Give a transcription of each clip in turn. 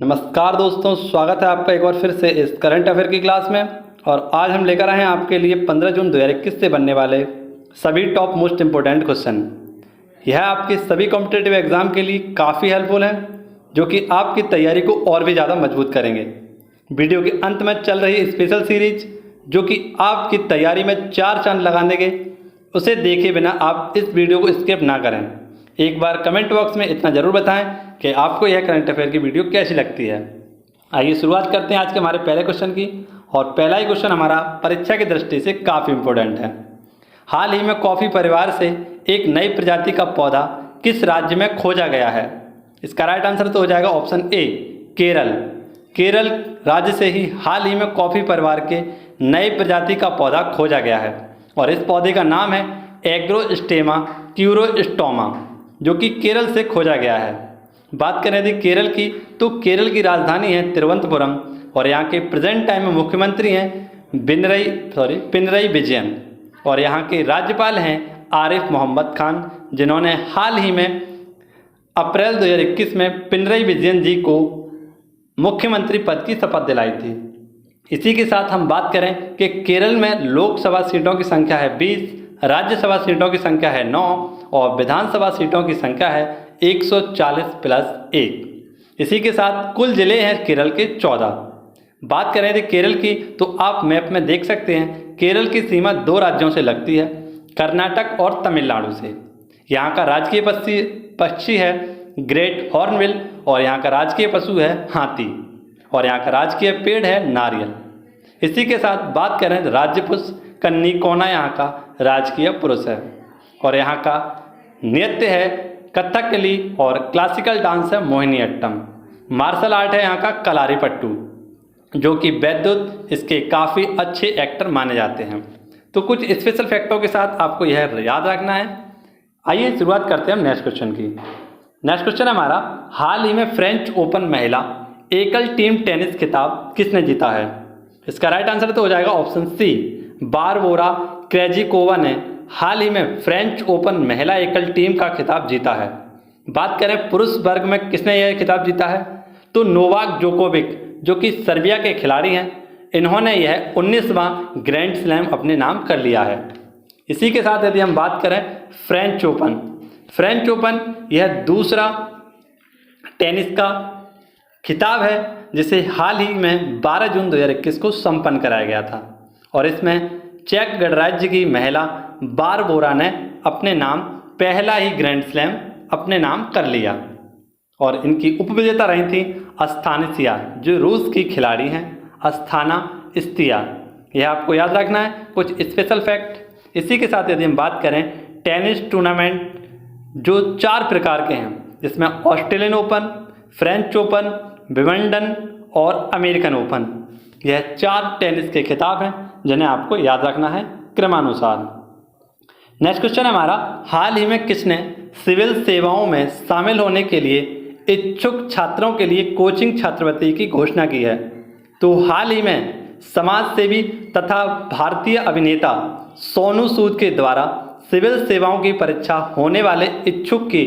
नमस्कार दोस्तों, स्वागत है आपका एक बार फिर से इस करंट अफेयर की क्लास में। और आज हम लेकर आए हैं आपके लिए 15 जून 2021 से बनने वाले सभी टॉप मोस्ट इम्पोर्टेंट क्वेश्चन। यह आपके सभी कॉम्पिटिटिव एग्जाम के लिए काफ़ी हेल्पफुल है, जो कि आपकी तैयारी को और भी ज़्यादा मजबूत करेंगे। वीडियो के अंत में चल रही स्पेशल सीरीज जो कि आपकी तैयारी में 4 चांद लगा देंगे, उसे देखे बिना आप इस वीडियो को स्किप ना करें। एक बार कमेंट बॉक्स में इतना ज़रूर बताएं कि आपको यह करंट अफेयर की वीडियो कैसी लगती है। आइए शुरुआत करते हैं आज के हमारे पहले क्वेश्चन की। और पहला ही क्वेश्चन हमारा परीक्षा की दृष्टि से काफ़ी इम्पोर्टेंट है। हाल ही में कॉफ़ी परिवार से एक नई प्रजाति का पौधा किस राज्य में खोजा गया है? इसका राइट आंसर तो हो जाएगा ऑप्शन ए, केरल। केरल राज्य से ही हाल ही में कॉफ़ी परिवार के नई प्रजाति का पौधा खोजा गया है और इस पौधे का नाम है एग्रोस्टेमा क्यूरोस्टोमा, जो कि केरल से खोजा गया है। बात करें यदि केरल की, तो केरल की राजधानी है तिरुवनंतपुरम और यहाँ के प्रेजेंट टाइम में मुख्यमंत्री हैं पिनरई विजयन और यहाँ के राज्यपाल हैं आरिफ मोहम्मद खान, जिन्होंने हाल ही में अप्रैल 2021 में पिनरई विजयन जी को मुख्यमंत्री पद की शपथ दिलाई थी। इसी के साथ हम बात करें कि केरल में लोकसभा सीटों की संख्या है 20, राज्यसभा सीटों की संख्या है 9 और विधानसभा सीटों की संख्या है 140+1। इसी के साथ कुल जिले हैं केरल के 14। बात करें यदि केरल की, तो आप मैप में देख सकते हैं केरल की सीमा 2 राज्यों से लगती है, कर्नाटक और तमिलनाडु से। यहाँ का राजकीय पक्षी है ग्रेट हॉर्नबिल और यहाँ का राजकीय पशु है हाथी और यहाँ का राजकीय पेड़ है नारियल। इसी के साथ बात करें राज्य पुष्प कन्नी कोना यहाँ का राजकीय पुरुष है और यहाँ का नृत्य है कथकली और क्लासिकल डांस है मोहिनीअट्टम। मार्शल आर्ट है यहाँ का कलारीपट्टू, जो कि वैद्युत इसके काफ़ी अच्छे एक्टर माने जाते हैं। तो कुछ स्पेशल फैक्टों के साथ आपको यह याद रखना है। आइए शुरुआत करते हैं नेक्स्ट क्वेश्चन की। नेक्स्ट क्वेश्चन हमारा, हाल ही में फ्रेंच ओपन महिला एकल टीम टेनिस खिताब किसने जीता है? इसका राइट आंसर तो हो जाएगा ऑप्शन सी, बारबोरा क्रेजिकोवा ने हाल ही में फ्रेंच ओपन महिला एकल टीम का खिताब जीता है। बात करें पुरुष वर्ग में किसने यह खिताब जीता है, तो नोवाक जोकोविक, जो कि सर्बिया के खिलाड़ी हैं, इन्होंने यह 19वां ग्रैंड स्लैम अपने नाम कर लिया है। इसी के साथ यदि हम बात करें फ्रेंच ओपन यह दूसरा टेनिस का खिताब है जिसे हाल ही में 12 जून 2021 को संपन्न कराया गया था और इसमें चेक गणराज्य की महिला बारबोरा ने अपने नाम पहला ही ग्रैंड स्लैम अपने नाम कर लिया और इनकी उपविजेता रही थी अस्तानासिया, जो रूस की खिलाड़ी हैं, अस्ताना स्तिया। यह आपको याद रखना है कुछ स्पेशल फैक्ट। इसी के साथ यदि हम बात करें टेनिस टूर्नामेंट जो 4 प्रकार के हैं, जिसमें Australian open, French open, Wimbledon और अमेरिकन ओपन, यह 4 टेनिस के खिताब हैं जिन्हें आपको याद रखना है क्रमानुसार। नेक्स्ट क्वेश्चन हमारा, हाल ही में किसने सिविल सेवाओं में शामिल होने के लिए इच्छुक छात्रों के लिए कोचिंग छात्रवृत्ति की घोषणा की है? तो हाल ही में समाज सेवी तथा भारतीय अभिनेता सोनू सूद के द्वारा सिविल सेवाओं की परीक्षा होने वाले इच्छुक के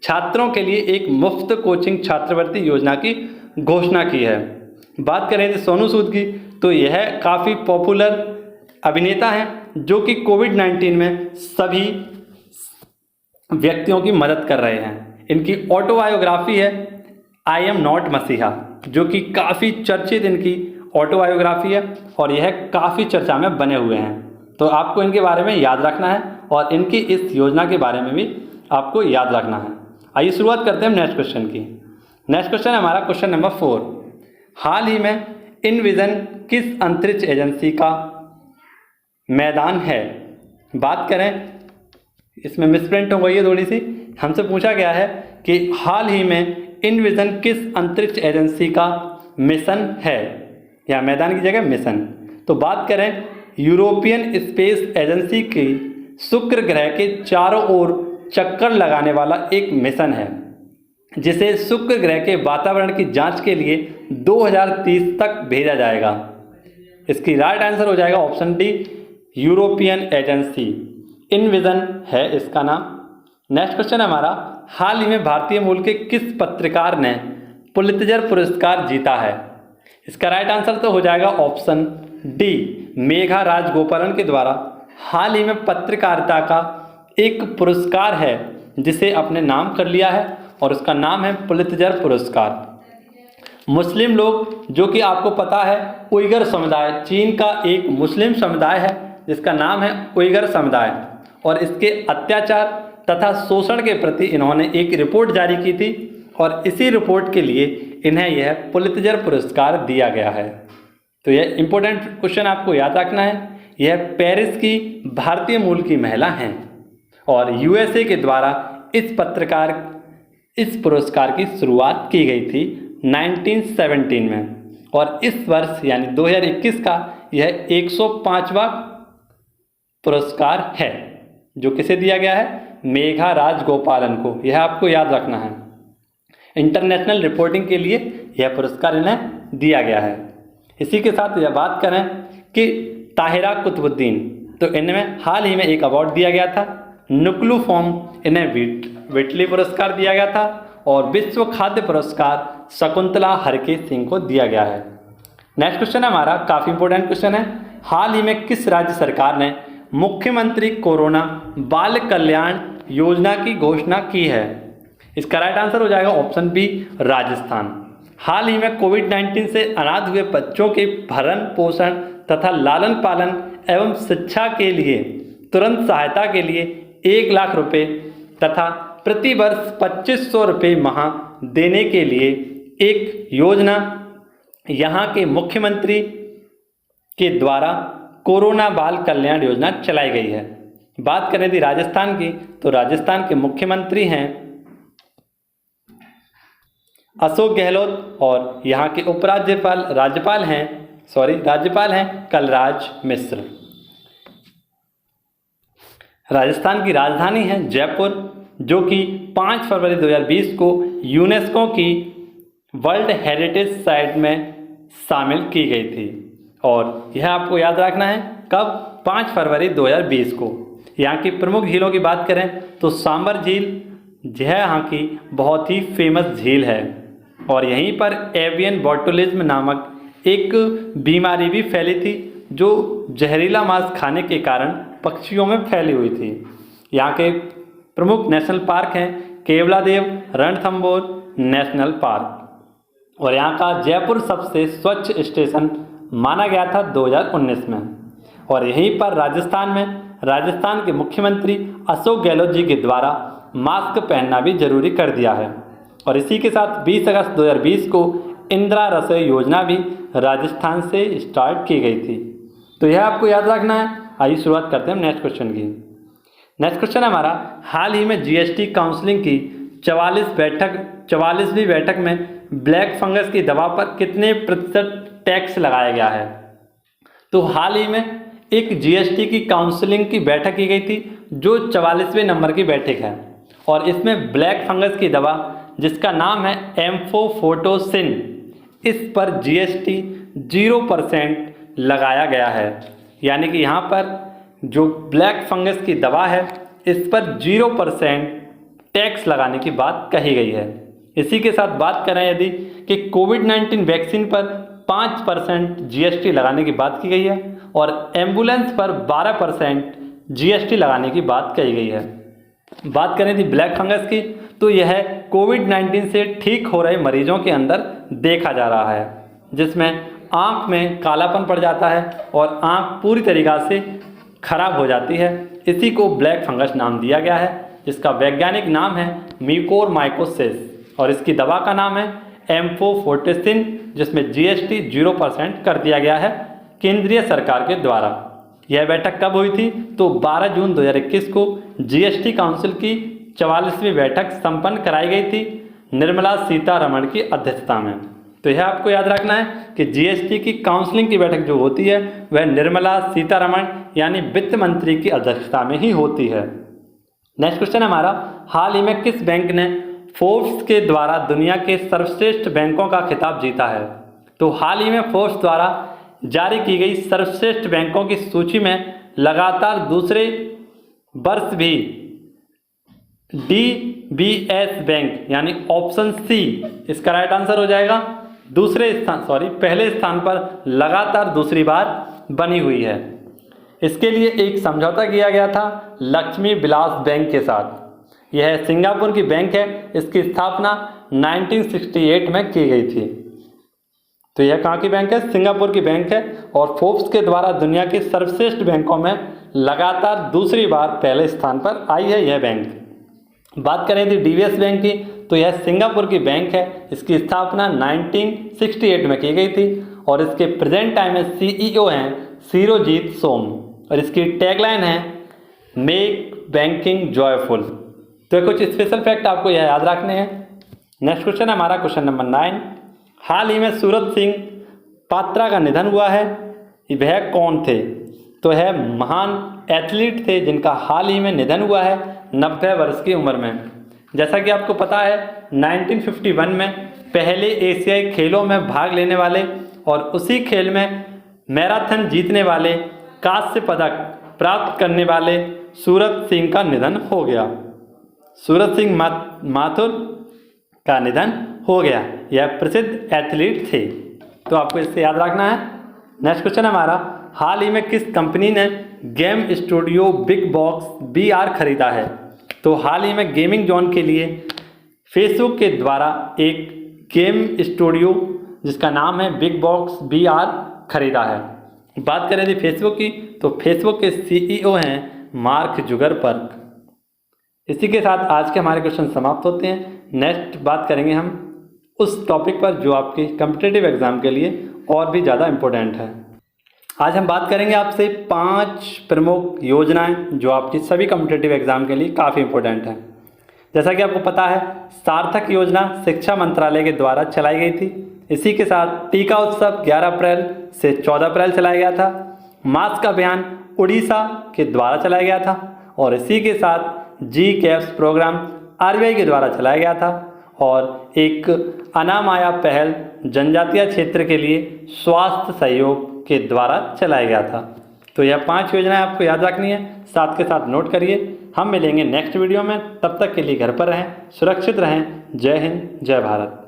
छात्रों के लिए एक मुफ्त कोचिंग छात्रवृत्ति योजना की घोषणा की है। बात करें सोनू सूद की, तो यह काफ़ी पॉपुलर अभिनेता हैं जो कि कोविड-19 में सभी व्यक्तियों की मदद कर रहे हैं। इनकी ऑटोबायोग्राफी है आई एम नॉट मसीहा, जो कि काफ़ी चर्चित इनकी ऑटोबायोग्राफी है और यह काफ़ी चर्चा में बने हुए हैं। तो आपको इनके बारे में याद रखना है और इनकी इस योजना के बारे में भी आपको याद रखना है। आइए शुरुआत करते हैं नेक्स्ट क्वेश्चन की। नेक्स्ट क्वेश्चन हमारा क्वेश्चन नंबर 4, हाल ही में इनविजन किस अंतरिक्ष एजेंसी का मैदान है? बात करें, इसमें मिसप्रिंट हो गई है थोड़ी सी, हमसे पूछा गया है कि हाल ही में इनविजन किस अंतरिक्ष एजेंसी का मिशन है, या मैदान की जगह मिशन। तो बात करें यूरोपियन स्पेस एजेंसी की शुक्र ग्रह के चारों ओर चक्कर लगाने वाला एक मिशन है, जिसे शुक्र ग्रह के वातावरण की जांच के लिए 2030 तक भेजा जाएगा। इसकी राइट आंसर हो जाएगा ऑप्शन डी, यूरोपियन एजेंसी, इनविजन है इसका नाम। नेक्स्ट क्वेश्चन हमारा, हाल ही में भारतीय मूल के किस पत्रकार ने पुलित्जर पुरस्कार जीता है? इसका राइट आंसर तो हो जाएगा ऑप्शन डी, मेघा राजगोपालन के द्वारा हाल ही में पत्रकारिता का एक पुरस्कार है जिसे अपने नाम कर लिया है और उसका नाम है पुलित्जर पुरस्कार। मुस्लिम लोग, जो कि आपको पता है उइगर समुदाय, चीन का एक मुस्लिम समुदाय है जिसका नाम है उइगर समुदाय, और इसके अत्याचार तथा शोषण के प्रति इन्होंने एक रिपोर्ट जारी की थी और इसी रिपोर्ट के लिए इन्हें यह पुलित्जर पुरस्कार दिया गया है। तो यह इंपॉर्टेंट क्वेश्चन आपको याद रखना है। यह पेरिस की भारतीय मूल की महिला हैं और यूएसए के द्वारा इस पुरस्कार की शुरुआत की गई थी 1917 में, और इस वर्ष यानी 2021 का यह 105वां पुरस्कार है जो किसे दिया गया है? मेघा राजगोपालन को। यह आपको याद रखना है। इंटरनेशनल रिपोर्टिंग के लिए यह पुरस्कार इन्हें दिया गया है। इसी के साथ यह बात करें कि ताहिरा कुतुबुद्दीन, तो इनमें हाल ही में एक अवार्ड दिया गया था, नुक्लू फॉर्म, इन्हें विटली पुरस्कार दिया गया था, और विश्व खाद्य पुरस्कार शकुंतला हरके सिंह को दिया गया है। नेक्स्ट क्वेश्चन हमारा काफ़ी इंपॉर्टेंट क्वेश्चन है। हाल ही में किस राज्य सरकार ने मुख्यमंत्री कोरोना बाल कल्याण योजना की घोषणा की है? इसका राइट आंसर हो जाएगा ऑप्शन बी, राजस्थान। हाल ही में कोविड-19 से अनाथ हुए बच्चों के भरण पोषण तथा लालन पालन एवं शिक्षा के लिए तुरंत सहायता के लिए 1 लाख रुपए तथा प्रति वर्ष 2500 रुपये माह देने के लिए एक योजना यहाँ के मुख्यमंत्री के द्वारा कोरोना बाल कल्याण योजना चलाई गई है। बात करें यदि राजस्थान की, तो राजस्थान के मुख्यमंत्री हैं अशोक गहलोत और यहाँ के राज्यपाल हैं कलराज मिश्र। राजस्थान की राजधानी है जयपुर, जो कि 5 फरवरी 2020 को यूनेस्को की वर्ल्ड हेरिटेज साइट में शामिल की गई थी, और यह आपको याद रखना है कब? 5 फरवरी 2020 को। यहाँ की प्रमुख झीलों की बात करें तो सांबर झील यह यहाँ की बहुत ही फेमस झील है, और यहीं पर एवियन बोटुलिज्म नामक एक बीमारी भी फैली थी जो जहरीला मांस खाने के कारण पक्षियों में फैली हुई थी। यहाँ के प्रमुख नेशनल पार्क हैं केवलादेव रणथंबोर नेशनल पार्क, और यहाँ का जयपुर सबसे स्वच्छ स्टेशन माना गया था 2019 में। और यहीं पर राजस्थान के मुख्यमंत्री अशोक गहलोत जी के द्वारा मास्क पहनना भी जरूरी कर दिया है। और इसी के साथ 20 अगस्त 2020 को इंदिरा रसोई योजना भी राजस्थान से स्टार्ट की गई थी। तो यह आपको याद रखना है। आइए शुरुआत करते हैं नेक्स्ट क्वेश्चन की। नेक्स्ट क्वेश्चन हमारा, हाल ही में जीएसटी काउंसिलिंग की 44वीं बैठक में ब्लैक फंगस की दवा पर कितने प्रतिशत टैक्स लगाया गया है? तो हाल ही में एक जीएसटी की काउंसिलिंग की बैठक की गई थी जो 44वें नंबर की बैठक है, और इसमें ब्लैक फंगस की दवा जिसका नाम है एम्फोफोटोसिन, इस पर जीएसटी 0% लगाया गया है। यानी कि यहाँ पर जो ब्लैक फंगस की दवा है इस पर 0% टैक्स लगाने की बात कही गई है। इसी के साथ बात करें यदि कि कोविड-19 वैक्सीन पर 5% जीएसटी लगाने की बात की गई है, और एम्बुलेंस पर 12% जीएसटी लगाने की बात कही गई है। बात करें यदि ब्लैक फंगस की, तो यह कोविड-19 से ठीक हो रहे मरीजों के अंदर देखा जा रहा है, जिसमें आँख में कालापन पड़ जाता है और आँख पूरी तरीक़ा से खराब हो जाती है। इसी को ब्लैक फंगस नाम दिया गया है, जिसका वैज्ञानिक नाम है म्यूकोरमाइकोसिस, और इसकी दवा का नाम है एम्फोफोटेसिन, जिसमें जीएसटी 0% कर दिया गया है केंद्रीय सरकार के द्वारा। यह बैठक कब हुई थी? तो 12 जून 2021 को जीएसटी काउंसिल की 44वीं बैठक संपन्न कराई गई थी निर्मला सीतारमण की अध्यक्षता में। तो यह आपको याद रखना है कि जीएसटी की काउंसलिंग की बैठक जो होती है वह निर्मला सीतारमण यानी वित्त मंत्री की अध्यक्षता में ही होती है। नेक्स्ट क्वेश्चन हमारा, हाल ही में किस बैंक ने फोर्ब्स के द्वारा दुनिया के सर्वश्रेष्ठ बैंकों का खिताब जीता है? तो हाल ही में फोर्ब्स द्वारा जारी की गई सर्वश्रेष्ठ बैंकों की सूची में लगातार दूसरे वर्ष भी डी DBS बैंक यानी ऑप्शन सी इसका राइट आंसर हो जाएगा। पहले स्थान पर लगातार दूसरी बार बनी हुई है। इसके लिए एक समझौता किया गया था लक्ष्मी विलास बैंक के साथ। यह सिंगापुर की बैंक है। इसकी स्थापना 1968 में की गई थी। तो यह कहाँ की बैंक है? सिंगापुर की बैंक है और फोर्ब्स के द्वारा दुनिया के सर्वश्रेष्ठ बैंकों में लगातार दूसरी बार पहले स्थान पर आई है यह बैंक। बात करें यदि DBS बैंक की, तो यह सिंगापुर की बैंक है। इसकी स्थापना 1968 में की गई थी और इसके प्रेजेंट टाइम में CEO हैं सिरोजीत सोम और इसकी टैगलाइन है मेक बैंकिंग जॉयफुल। तो कुछ स्पेशल फैक्ट आपको यह याद रखने हैं। नेक्स्ट क्वेश्चन है हमारा क्वेश्चन नंबर 9। हाल ही में सूरज सिंह पात्रा का निधन हुआ है। वह कौन थे? तो है महान एथलीट थे जिनका हाल ही में निधन हुआ है 90 वर्ष की उम्र में। जैसा कि आपको पता है 1951 में पहले एशियाई खेलों में भाग लेने वाले और उसी खेल में मैराथन जीतने वाले कांस्य पदक प्राप्त करने वाले सूरज सिंह का निधन हो गया। सूरज सिंह माथुर का निधन हो गया। यह प्रसिद्ध एथलीट थे। तो आपको इससे याद रखना है। नेक्स्ट क्वेश्चन हमारा, हाल ही में किस कंपनी ने game studio big box VR खरीदा है? तो हाल ही में गेमिंग जोन के लिए फेसबुक के द्वारा एक गेम स्टूडियो जिसका नाम है बिग बॉक्स VR खरीदा है। बात करें यदि फेसबुक की, तो फेसबुक के CEO हैं मार्क जुकरबर्ग। इसी के साथ आज के हमारे क्वेश्चन समाप्त होते हैं। नेक्स्ट बात करेंगे हम उस टॉपिक पर जो आपके कॉम्पिटिटिव एग्जाम के लिए और भी ज़्यादा इम्पोर्टेंट है। आज हम बात करेंगे आपसे 5 प्रमुख योजनाएं जो आपकी सभी कॉम्पिटिटिव एग्जाम के लिए काफ़ी इम्पोर्टेंट हैं। जैसा कि आपको पता है सार्थक योजना शिक्षा मंत्रालय के द्वारा चलाई गई थी। इसी के साथ टीका उत्सव 11 अप्रैल से 14 अप्रैल चलाया गया था। मास्क अभियान उड़ीसा के द्वारा चलाया गया था और इसी के साथ GCAPS प्रोग्राम RBI के द्वारा चलाया गया था और एक अनामाया पहल जनजातीय क्षेत्र के लिए स्वास्थ्य सहयोग के द्वारा चलाया गया था। तो यह 5 योजनाएं आपको याद रखनी है, साथ के साथ नोट करिए। हम मिलेंगे नेक्स्ट वीडियो में। तब तक के लिए घर पर रहें, सुरक्षित रहें। जय हिंद, जय भारत।